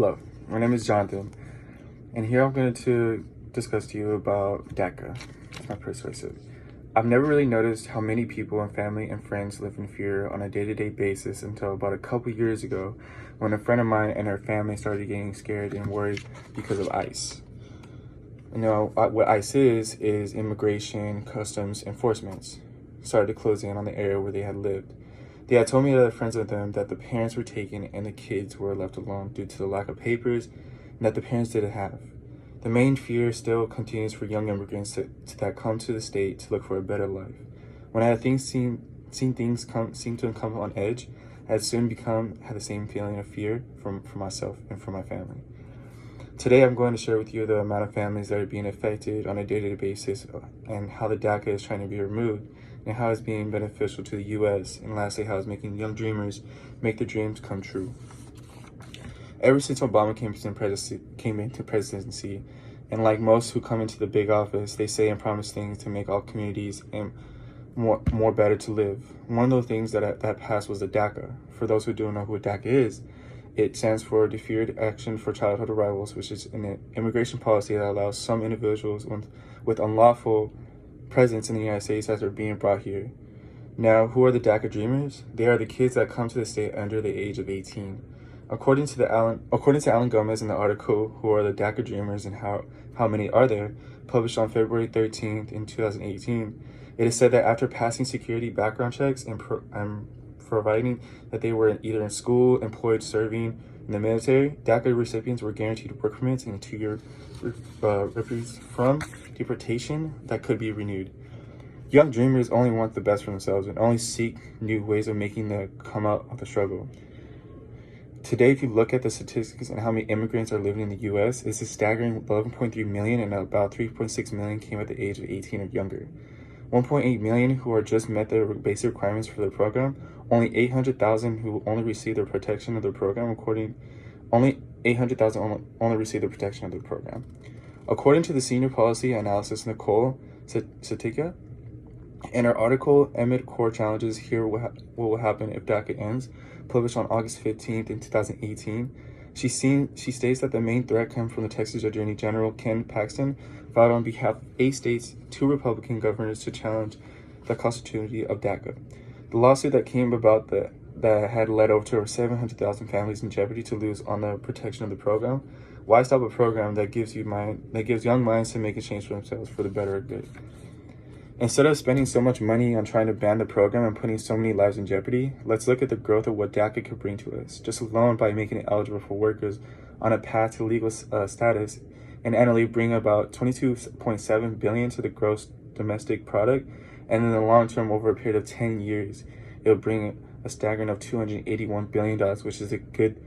Hello, my name is Jonathan, and here I'm going to discuss to you about DACA. It's my persuasive. I've never really noticed how many people and family and friends live in fear on a day-to-day basis until about a couple years ago when a friend of mine and her family started getting scared and worried because of ICE. You know, what ICE is immigration customs enforcement. Started to close in on the area where they had lived. They had told me that friends of them that the parents were taken and the kids were left alone due to the lack of papers and that the parents didn't have. The main fear still continues for young immigrants that come to the state to look for a better life. When I had seen things seem to come on edge, I had soon had the same feeling of fear for myself and for my family. Today I'm going to share with you the amount of families that are being affected on a day-to-day basis and how the DACA is trying to be removed and how it's being beneficial to the U.S. and lastly how it's making young dreamers make their dreams come true. Ever since Obama came into presidency, and like most who come into the big office, they say and promise things to make all communities and more better to live. One of those things that passed was the DACA. For those who don't know who DACA is, it stands for Deferred Action for Childhood Arrivals, which is an immigration policy that allows some individuals with unlawful presence in the United States as they're being brought here. Now, who are the DACA dreamers? They are the kids that come to the state under the age of 18. According to Alan Gomez in the article, Who Are the DACA Dreamers and How Many Are There, published on February 13th in 2018, it is said that after passing security background checks and providing that they were either in school, employed, serving in the military, DACA recipients were guaranteed work permits and a 2-year reprieve from deportation that could be renewed. Young dreamers only want the best for themselves and only seek new ways of making them come out of the struggle. Today, if you look at the statistics and how many immigrants are living in the U.S., it's a staggering 11.3 million, and about 3.6 million came at the age of 18 or younger. 1.8 million who are just met their basic requirements for their program, only 800,000 who only receive the protection of the program, only 800,000 only receive the protection of the program. According to the senior policy analyst Nicole Satika, in her article, Amid Core Challenges, Here What Will Happen If DACA Ends, published on August 15th in 2018, she states that the main threat comes from the Texas Attorney General Ken Paxton, filed on behalf of 8 states, 2 Republican governors to challenge the constitutionality of DACA. The lawsuit that came about that had led over 700,000 families in jeopardy to lose on the protection of the program. Why stop a program that gives young minds to make a change for themselves for the better good? Instead of spending so much money on trying to ban the program and putting so many lives in jeopardy, let's look at the growth of what DACA could bring to us, just alone by making it eligible for workers on a path to legal status, and annually bring about $22.7 billion to the gross domestic product, and in the long term, over a period of 10 years, it will bring a staggering of $281 billion, which is a good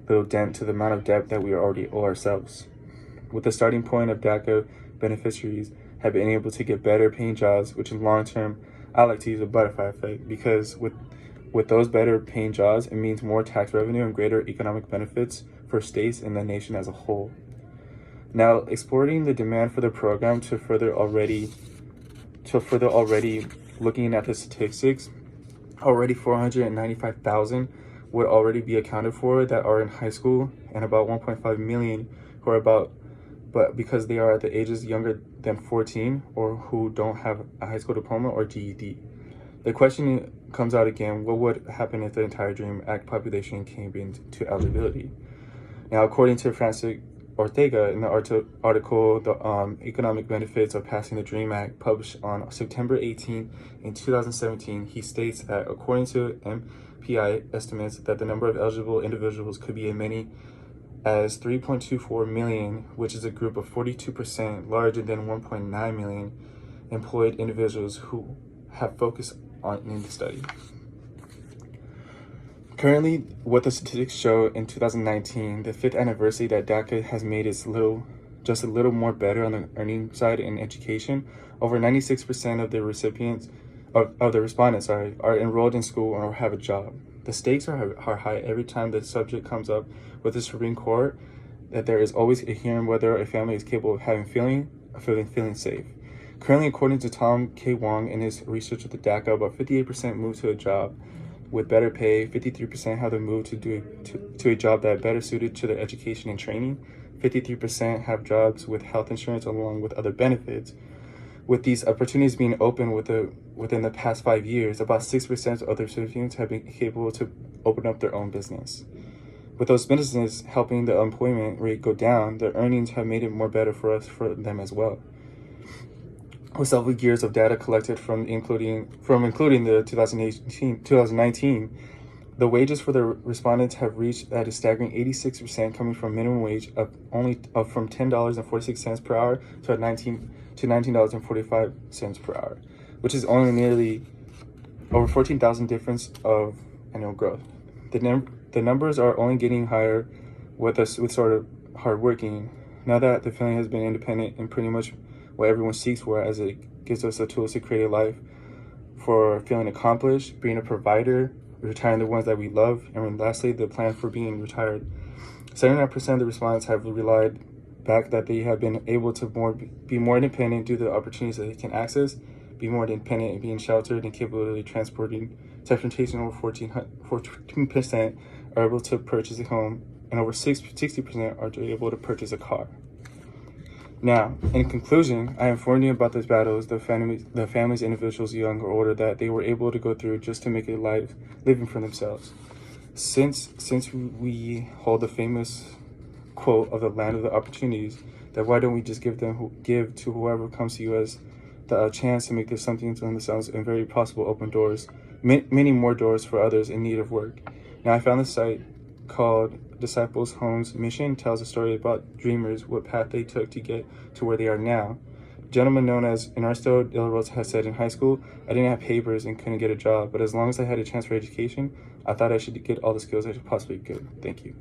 little dent to the amount of debt that we already owe ourselves. With the starting point of DACA, beneficiaries have been able to get better paying jobs, which in long term, I like to use a butterfly effect, because with those better paying jobs, it means more tax revenue and greater economic benefits for states and the nation as a whole. Now, exploring the demand for the program to further already looking at the statistics, already 495,000 would already be accounted for that are in high school, and about 1.5 million who are but because they are at the ages younger than 14 or who don't have a high school diploma or GED. The question comes out again, what would happen if the entire DREAM Act population came into eligibility? Now, according to Francis Ortega in the article, The Economic Benefits of Passing the DREAM Act, published on September 18 in 2017, he states that according to MPI estimates that the number of eligible individuals could be as many as 3.24 million, which is a group of 42% larger than 1.9 million employed individuals who have focused on in the study. Currently, what the statistics show in 2019, the 5th anniversary that DACA has made it just a little more better on the earning side in education. Over 96% of the respondents are enrolled in school or have a job. The stakes are high every time the subject comes up with the Supreme Court, that there is always a hearing whether a family is capable of feeling safe. Currently, according to Tom K. Wong in his research of the DACA, about 58% move to a job with better pay. 53% have the move to a job that better suited to their education and training. 53% have jobs with health insurance along with other benefits. With these opportunities being open within the past 5 years, about 6% of other recipients have been able to open up their own business. With those businesses helping the employment rate go down, the earnings have made it more better for them as well. With several years of data collected from including the 2019, the wages for the respondents have reached at a staggering 86%, coming from minimum wage from $10.46 per hour to $19.45 per hour, which is only nearly over 14,000 difference of annual growth. The numbers are only getting higher with sort of hard working. Now that the family has been independent and pretty much what everyone seeks for, as it gives us the tools to create a life for feeling accomplished, being a provider, retiring the ones that we love, and lastly, the plan for being retired. 79% of the respondents have relied back that they have been able to be more independent due to the opportunities that they can access, be more independent and being sheltered and capable of transportation. Over 14% are able to purchase a home, and over 60% are able to purchase a car. Now, in conclusion, I informed you about those battles the families, individuals, young or older, that they were able to go through just to make a life living for themselves. Since we hold the famous quote of the land of the opportunities, that why don't we just give to whoever comes to you as the chance to make this something to themselves, and very possible open doors, many more doors for others in need of work. Now, I found this site called Disciples Homes Mission, tells a story about dreamers, what path they took to get to where they are now. A gentleman known as Ernesto de la Rosa has said, in high school, I didn't have papers and couldn't get a job, but as long as I had a chance for education, I thought I should get all the skills I possibly could. Thank you.